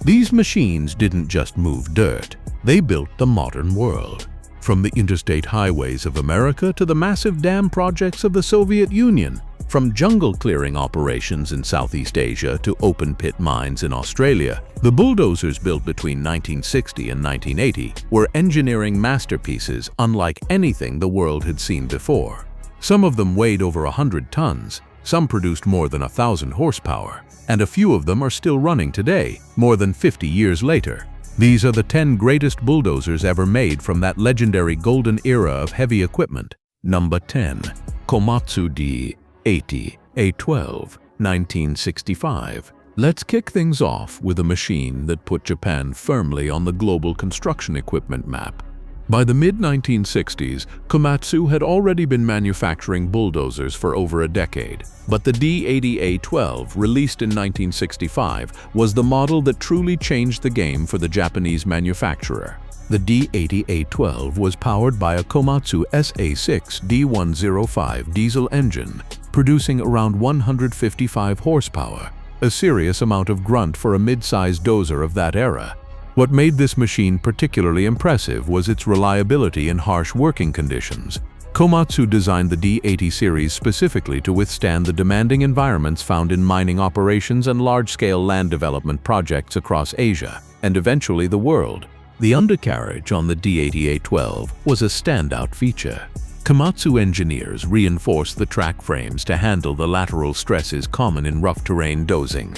These machines didn't just move dirt, they built the modern world. From the interstate highways of America to the massive dam projects of the Soviet Union, from jungle clearing operations in Southeast Asia to open-pit mines in Australia, the bulldozers built between 1960 and 1980 were engineering masterpieces unlike anything the world had seen before. Some of them weighed over 100 tons, some produced more than 1,000 horsepower, and a few of them are still running today, more than 50 years later. These are the 10 greatest bulldozers ever made from that legendary golden era of heavy equipment. Number 10. Komatsu D80A-12, 1965. Let's kick things off with a machine that put Japan firmly on the global construction equipment map. By the mid-1960s, Komatsu had already been manufacturing bulldozers for over a decade. But the D80A-12, released in 1965, was the model that truly changed the game for the Japanese manufacturer. The D80A-12 was powered by a Komatsu SA6 D105 diesel engine, producing around 155 horsepower, a serious amount of grunt for a mid-sized dozer of that era. What made this machine particularly impressive was its reliability in harsh working conditions. Komatsu designed the D80 series specifically to withstand the demanding environments found in mining operations and large-scale land development projects across Asia, and eventually the world. The undercarriage on the D80A-12 was a standout feature. Komatsu engineers reinforced the track frames to handle the lateral stresses common in rough terrain dozing.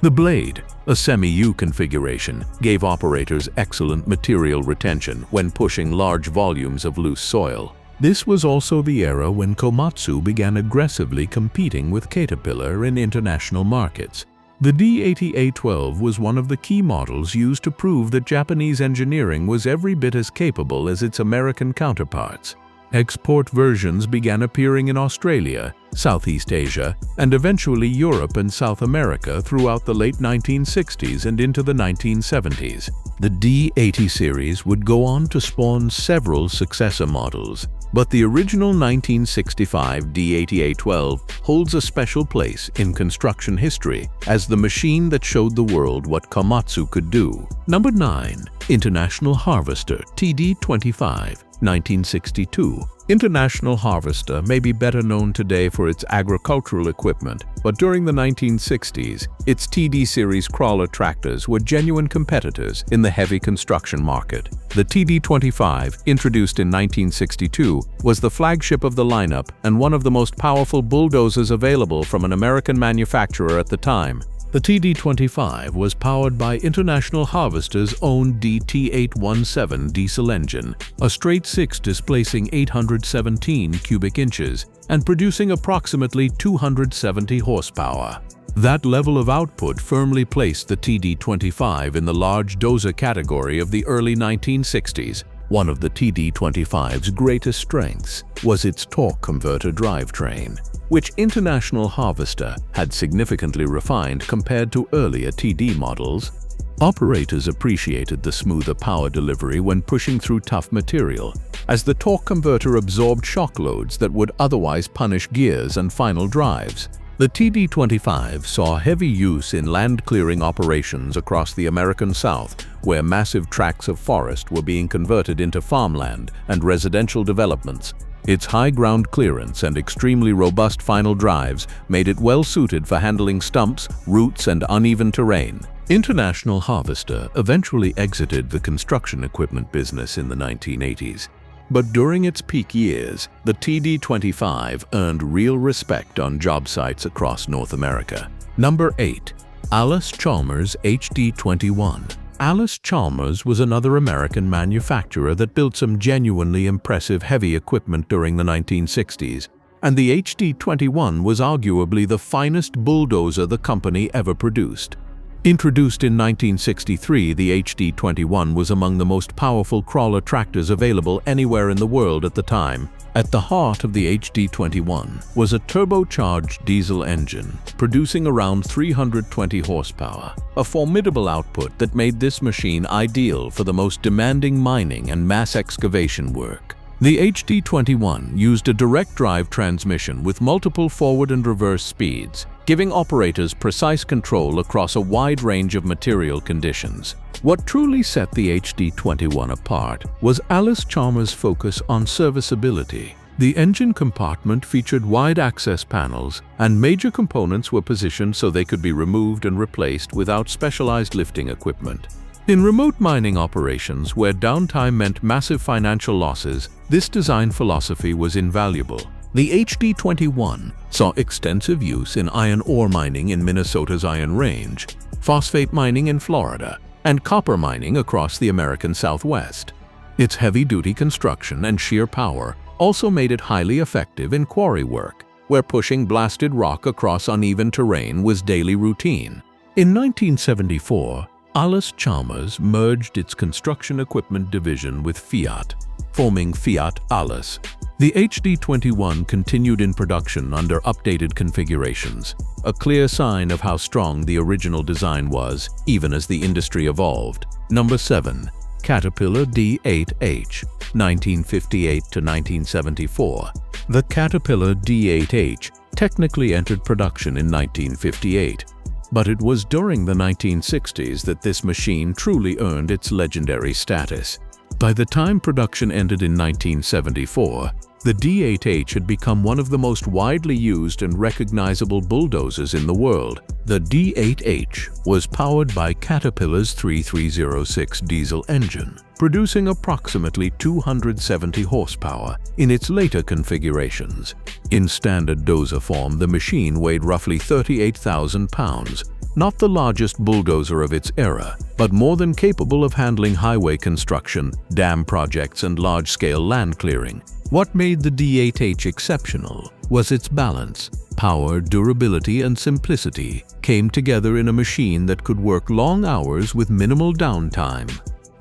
The blade, a semi-U configuration, gave operators excellent material retention when pushing large volumes of loose soil. This was also the era when Komatsu began aggressively competing with Caterpillar in international markets. The D80A-12 was one of the key models used to prove that Japanese engineering was every bit as capable as its American counterparts. Export versions began appearing in Australia, Southeast Asia, and eventually Europe and South America throughout the late 1960s and into the 1970s. The D80 series would go on to spawn several successor models, but the original 1965 D80A-12 holds a special place in construction history as the machine that showed the world what Komatsu could do. Number 9. International Harvester TD25, 1962. International Harvester may be better known today for its agricultural equipment, but during the 1960s, its TD series crawler tractors were genuine competitors in the heavy construction market. The TD25, introduced in 1962, was the flagship of the lineup and one of the most powerful bulldozers available from an American manufacturer at the time. The TD25 was powered by International Harvester's own DT817 diesel engine, a straight six displacing 817 cubic inches and producing approximately 270 horsepower. That level of output firmly placed the TD25 in the large dozer category of the early 1960s. One of the TD25's greatest strengths was its torque converter drivetrain, which International Harvester had significantly refined compared to earlier TD models. Operators appreciated the smoother power delivery when pushing through tough material, as the torque converter absorbed shock loads that would otherwise punish gears and final drives. The TD25 saw heavy use in land clearing operations across the American South, where massive tracts of forest were being converted into farmland and residential developments. Its high ground clearance and extremely robust final drives made it well suited for handling stumps, roots, and uneven terrain. International Harvester eventually exited the construction equipment business in the 1980s. But during its peak years, the TD25 earned real respect on job sites across North America. Number 8. Allis-Chalmers HD-21. Allis-Chalmers was another American manufacturer that built some genuinely impressive heavy equipment during the 1960s, and the HD-21 was arguably the finest bulldozer the company ever produced. Introduced in 1963, the HD-21 was among the most powerful crawler tractors available anywhere in the world at the time. At the heart of the HD-21 was a turbocharged diesel engine, producing around 320 horsepower, a formidable output that made this machine ideal for the most demanding mining and mass excavation work. The HD-21 used a direct drive transmission with multiple forward and reverse speeds, giving operators precise control across a wide range of material conditions. What truly set the HD21 apart was Allis-Chalmers' focus on serviceability. The engine compartment featured wide access panels, and major components were positioned so they could be removed and replaced without specialized lifting equipment. In remote mining operations, where downtime meant massive financial losses, this design philosophy was invaluable. The HD21 saw extensive use in iron ore mining in Minnesota's Iron Range, phosphate mining in Florida, and copper mining across the American Southwest. Its heavy-duty construction and sheer power also made it highly effective in quarry work, where pushing blasted rock across uneven terrain was daily routine. In 1974, Allis-Chalmers merged its construction equipment division with Fiat, forming Fiat Allis. The HD21 continued in production under updated configurations, a clear sign of how strong the original design was, even as the industry evolved. Number 7. Caterpillar D8H, 1958 to 1974. The Caterpillar D8H technically entered production in 1958, but it was during the 1960s that this machine truly earned its legendary status. By the time production ended in 1974, the D8H had become one of the most widely used and recognizable bulldozers in the world. The D8H was powered by Caterpillar's 3306 diesel engine, producing approximately 270 horsepower in its later configurations. In standard dozer form, the machine weighed roughly 38,000 pounds, not the largest bulldozer of its era, but more than capable of handling highway construction, dam projects, and large-scale land clearing. What made the D8H exceptional was its balance. Power, durability, and simplicity came together in a machine that could work long hours with minimal downtime.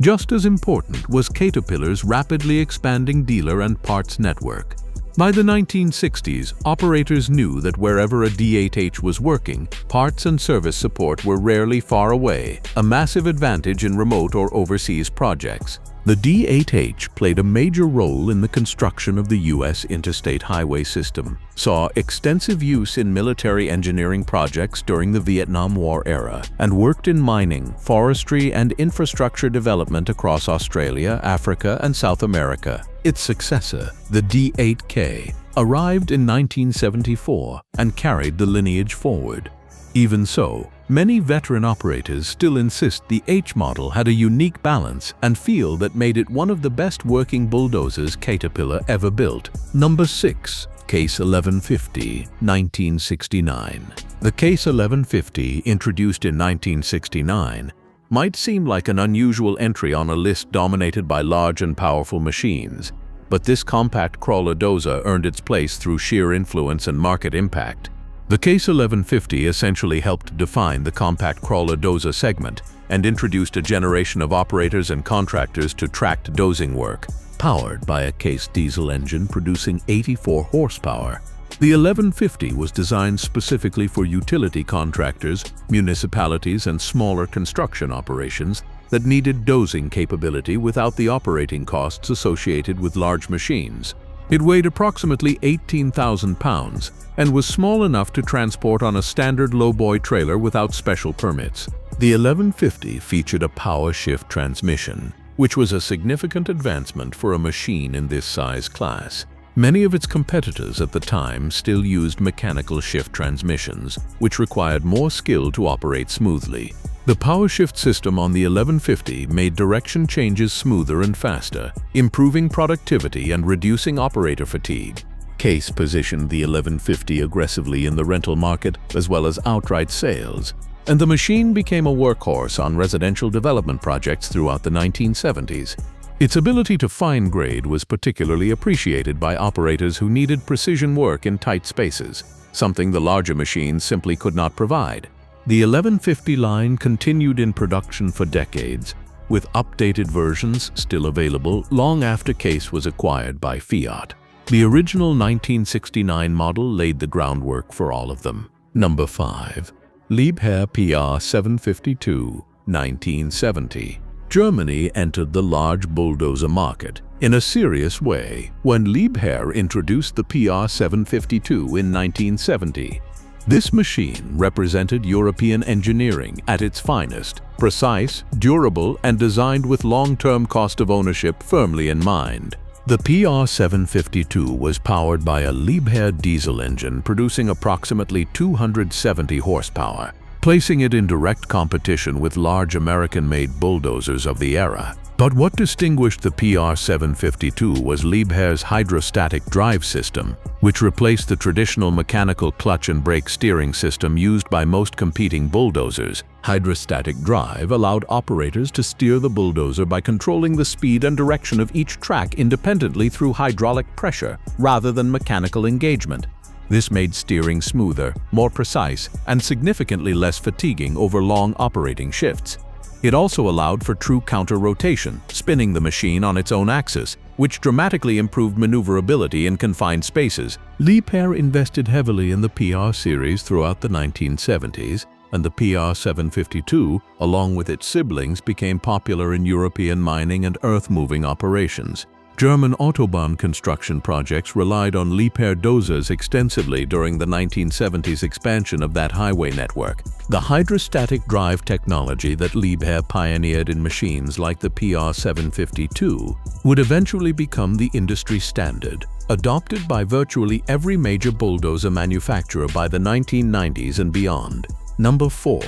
Just as important was Caterpillar's rapidly expanding dealer and parts network. By the 1960s, operators knew that wherever a D8H was working, parts and service support were rarely far away, a massive advantage in remote or overseas projects. The D8H played a major role in the construction of the U.S. interstate highway system, saw extensive use in military engineering projects during the Vietnam War era, and worked in mining, forestry, and infrastructure development across Australia, Africa, and South America. Its successor, the D8K, arrived in 1974 and carried the lineage forward. Even so, many veteran operators still insist the H model had a unique balance and feel that made it one of the best working bulldozers Caterpillar ever built. Number 6. Case 1150, 1969. The Case 1150, introduced in 1969, might seem like an unusual entry on a list dominated by large and powerful machines, but this compact crawler dozer earned its place through sheer influence and market impact. The Case 1150 essentially helped define the compact crawler dozer segment and introduced a generation of operators and contractors to tracked dozing work. Powered by a Case diesel engine producing 84 horsepower, the 1150 was designed specifically for utility contractors, municipalities, and smaller construction operations that needed dozing capability without the operating costs associated with large machines. It weighed approximately 18,000 pounds and was small enough to transport on a standard lowboy trailer without special permits. The 1150 featured a power shift transmission, which was a significant advancement for a machine in this size class. Many of its competitors at the time still used mechanical shift transmissions, which required more skill to operate smoothly. The power shift system on the 1150 made direction changes smoother and faster, improving productivity and reducing operator fatigue. Case positioned the 1150 aggressively in the rental market as well as outright sales, and the machine became a workhorse on residential development projects throughout the 1970s. Its ability to fine grade was particularly appreciated by operators who needed precision work in tight spaces, something the larger machines simply could not provide. The 1150 line continued in production for decades, with updated versions still available long after Case was acquired by Fiat. The original 1969 model laid the groundwork for all of them. Number 5. Liebherr PR 752, 1970. Germany entered the large bulldozer market in a serious way when Liebherr introduced the PR 752 in 1970. This machine represented European engineering at its finest, precise, durable, and designed with long-term cost of ownership firmly in mind. The PR-752 was powered by a Liebherr diesel engine producing approximately 270 horsepower, placing it in direct competition with large American-made bulldozers of the era. But what distinguished the PR-752 was Liebherr's hydrostatic drive system, which replaced the traditional mechanical clutch and brake steering system used by most competing bulldozers. Hydrostatic drive allowed operators to steer the bulldozer by controlling the speed and direction of each track independently through hydraulic pressure rather than mechanical engagement. This made steering smoother, more precise, and significantly less fatiguing over long operating shifts. It also allowed for true counter-rotation, spinning the machine on its own axis, which dramatically improved maneuverability in confined spaces. Liebherr invested heavily in the PR series throughout the 1970s, and the PR-752, along with its siblings, became popular in European mining and earth-moving operations. German Autobahn construction projects relied on Liebherr dozers extensively during the 1970s expansion of that highway network. The hydrostatic drive technology that Liebherr pioneered in machines like the PR-752 would eventually become the industry standard, adopted by virtually every major bulldozer manufacturer by the 1990s and beyond. Number 4.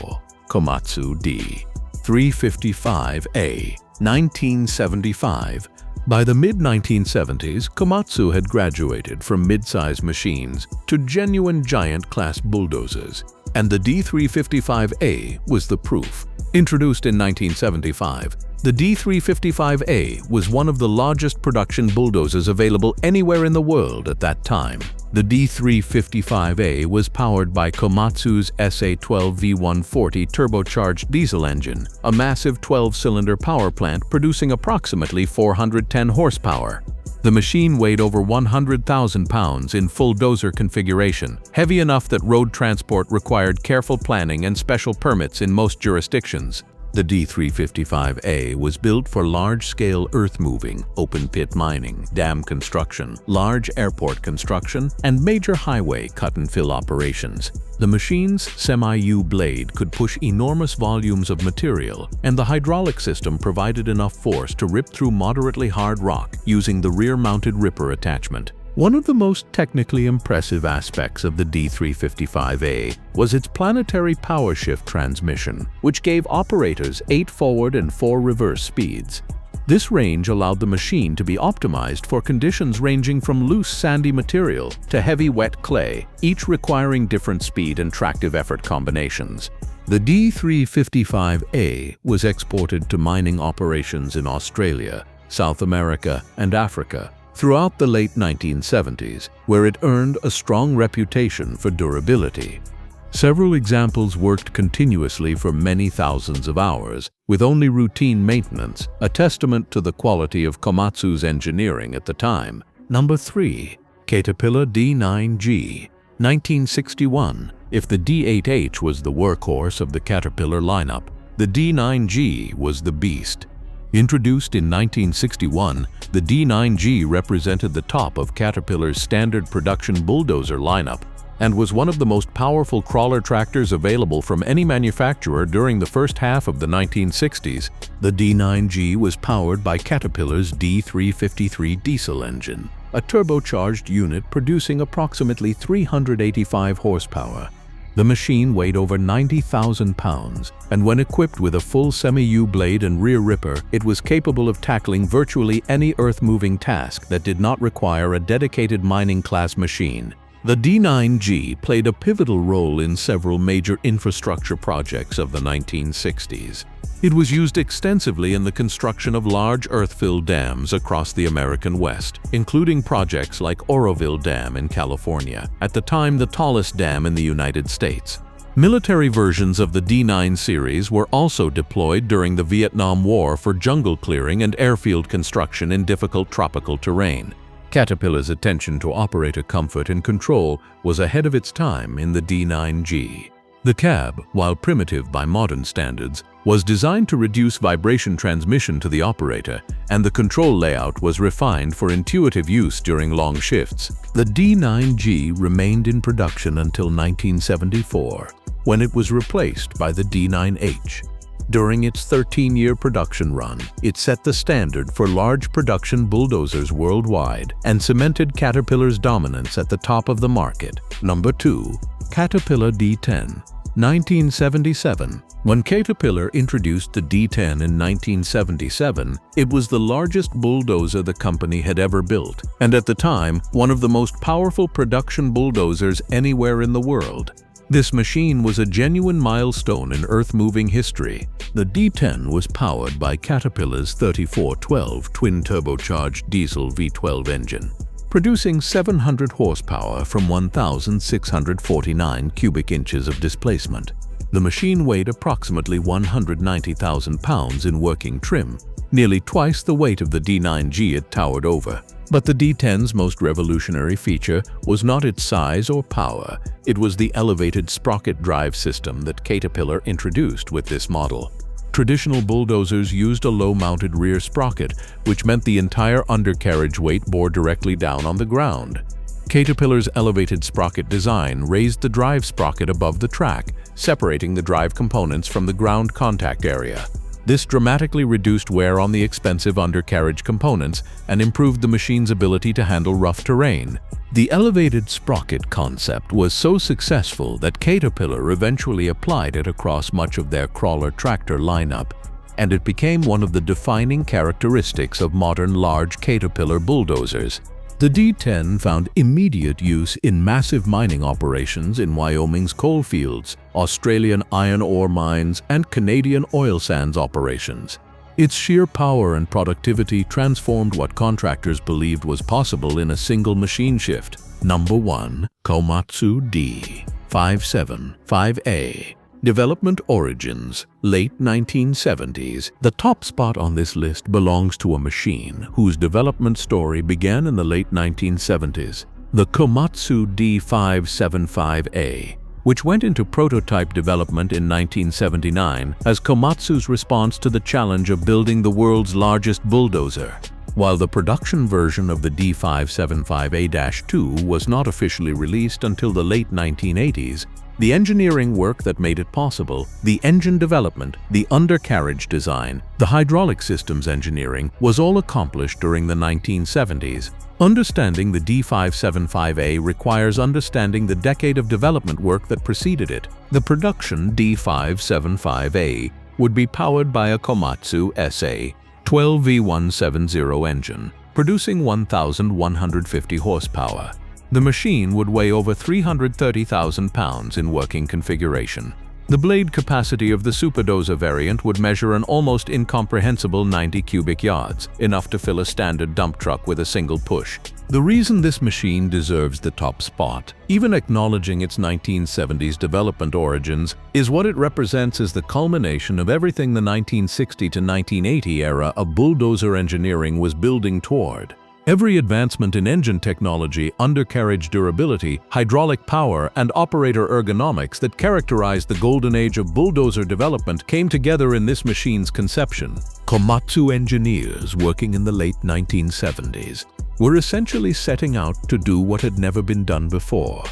Komatsu D355A, 1975. By the mid-1970s, Komatsu had graduated from mid-size machines to genuine giant-class bulldozers, and the D355A was the proof. Introduced in 1975, the D355A was one of the largest production bulldozers available anywhere in the world at that time. The D355A was powered by Komatsu's SA-12 V140 turbocharged diesel engine, a massive 12-cylinder power plant producing approximately 410 horsepower. The machine weighed over 100,000 pounds in full dozer configuration, heavy enough that road transport required careful planning and special permits in most jurisdictions. The D355A was built for large-scale earth-moving, open-pit mining, dam construction, large airport construction, and major highway cut-and-fill operations. The machine's semi-U blade could push enormous volumes of material, and the hydraulic system provided enough force to rip through moderately hard rock using the rear-mounted ripper attachment. One of the most technically impressive aspects of the D355A was its planetary power shift transmission, which gave operators 8 forward and 4 reverse speeds. This range allowed the machine to be optimized for conditions ranging from loose sandy material to heavy wet clay, each requiring different speed and tractive effort combinations. The D355A was exported to mining operations in Australia, South America, and Africa throughout the late 1970s, where it earned a strong reputation for durability. Several examples worked continuously for many thousands of hours, with only routine maintenance, a testament to the quality of Komatsu's engineering at the time. Number 3. Caterpillar D9G, 1961. If the D8H was the workhorse of the Caterpillar lineup, the D9G was the beast. Introduced in 1961, the D9G represented the top of Caterpillar's standard production bulldozer lineup and was one of the most powerful crawler tractors available from any manufacturer during the first half of the 1960s. The D9G was powered by Caterpillar's D353 diesel engine, a turbocharged unit producing approximately 385 horsepower. The machine weighed over 90,000 pounds, and when equipped with a full semi-U blade and rear ripper, it was capable of tackling virtually any earth-moving task that did not require a dedicated mining-class machine. The D9G played a pivotal role in several major infrastructure projects of the 1960s. It was used extensively in the construction of large earth-filled dams across the American West, including projects like Oroville Dam in California, at the time the tallest dam in the United States. Military versions of the D9 series were also deployed during the Vietnam War for jungle clearing and airfield construction in difficult tropical terrain. Caterpillar's attention to operator comfort and control was ahead of its time in the D9G. The cab, while primitive by modern standards, was designed to reduce vibration transmission to the operator, and the control layout was refined for intuitive use during long shifts. The D9G remained in production until 1974, when it was replaced by the D9H. During its 13-year production run, it set the standard for large production bulldozers worldwide and cemented Caterpillar's dominance at the top of the market. Number 2. Caterpillar D10. 1977. When Caterpillar introduced the D10 in 1977, it was the largest bulldozer the company had ever built, and at the time, one of the most powerful production bulldozers anywhere in the world. This machine was a genuine milestone in earth-moving history. The D10 was powered by Caterpillar's 3412 twin-turbocharged diesel V12 engine, producing 700 horsepower from 1,649 cubic inches of displacement. The machine weighed approximately 190,000 pounds in working trim, nearly twice the weight of the D9G it towered over. But the D10's most revolutionary feature was not its size or power, it was the elevated sprocket drive system that Caterpillar introduced with this model. Traditional bulldozers used a low-mounted rear sprocket, which meant the entire undercarriage weight bore directly down on the ground. Caterpillar's elevated sprocket design raised the drive sprocket above the track, separating the drive components from the ground contact area. This dramatically reduced wear on the expensive undercarriage components and improved the machine's ability to handle rough terrain. The elevated sprocket concept was so successful that Caterpillar eventually applied it across much of their crawler tractor lineup, and it became one of the defining characteristics of modern large Caterpillar bulldozers. The D10 found immediate use in massive mining operations in Wyoming's coal fields, Australian iron ore mines, and Canadian oil sands operations. Its sheer power and productivity transformed what contractors believed was possible in a single machine shift. Number 1. Komatsu D575A. Development origins, late 1970s. The top spot on this list belongs to a machine whose development story began in the late 1970s. The Komatsu D575A, which went into prototype development in 1979 as Komatsu's response to the challenge of building the world's largest bulldozer. While the production version of the D575A-2 was not officially released until the late 1980s, the engineering work that made it possible, the engine development, the undercarriage design, the hydraulic systems engineering, was all accomplished during the 1970s. Understanding the D575A requires understanding the decade of development work that preceded it. The production D575A would be powered by a Komatsu SA-12V170 engine, producing 1,150 horsepower. The machine would weigh over 330,000 pounds in working configuration. The blade capacity of the superdozer variant would measure an almost incomprehensible 90 cubic yards, enough to fill a standard dump truck with a single push. The reason this machine deserves the top spot, even acknowledging its 1970s development origins, is what it represents as the culmination of everything the 1960 to 1980 era of bulldozer engineering was building toward. Every advancement in engine technology, undercarriage durability, hydraulic power, and operator ergonomics that characterized the golden age of bulldozer development came together in this machine's conception. Komatsu engineers working in the late 1970s were essentially setting out to do what had never been done before.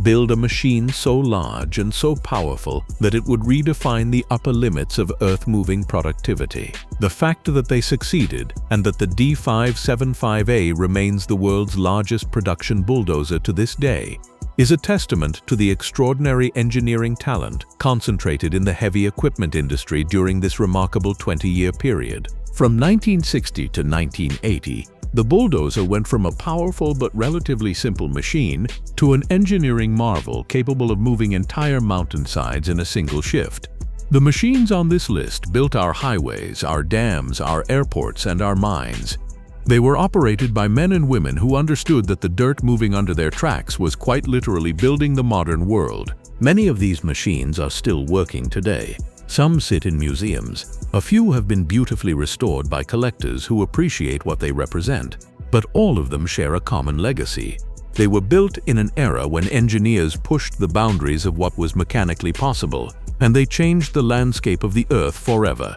Build a machine so large and so powerful that it would redefine the upper limits of earth-moving productivity. The fact that they succeeded, and that the D575A remains the world's largest production bulldozer to this day, is a testament to the extraordinary engineering talent concentrated in the heavy equipment industry during this remarkable 20-year period. From 1960 to 1980, the bulldozer went from a powerful but relatively simple machine to an engineering marvel capable of moving entire mountainsides in a single shift. The machines on this list built our highways, our dams, our airports, and our mines. They were operated by men and women who understood that the dirt moving under their tracks was quite literally building the modern world. Many of these machines are still working today. Some sit in museums. A few have been beautifully restored by collectors who appreciate what they represent. But all of them share a common legacy. They were built in an era when engineers pushed the boundaries of what was mechanically possible. and they changed the landscape of the Earth forever.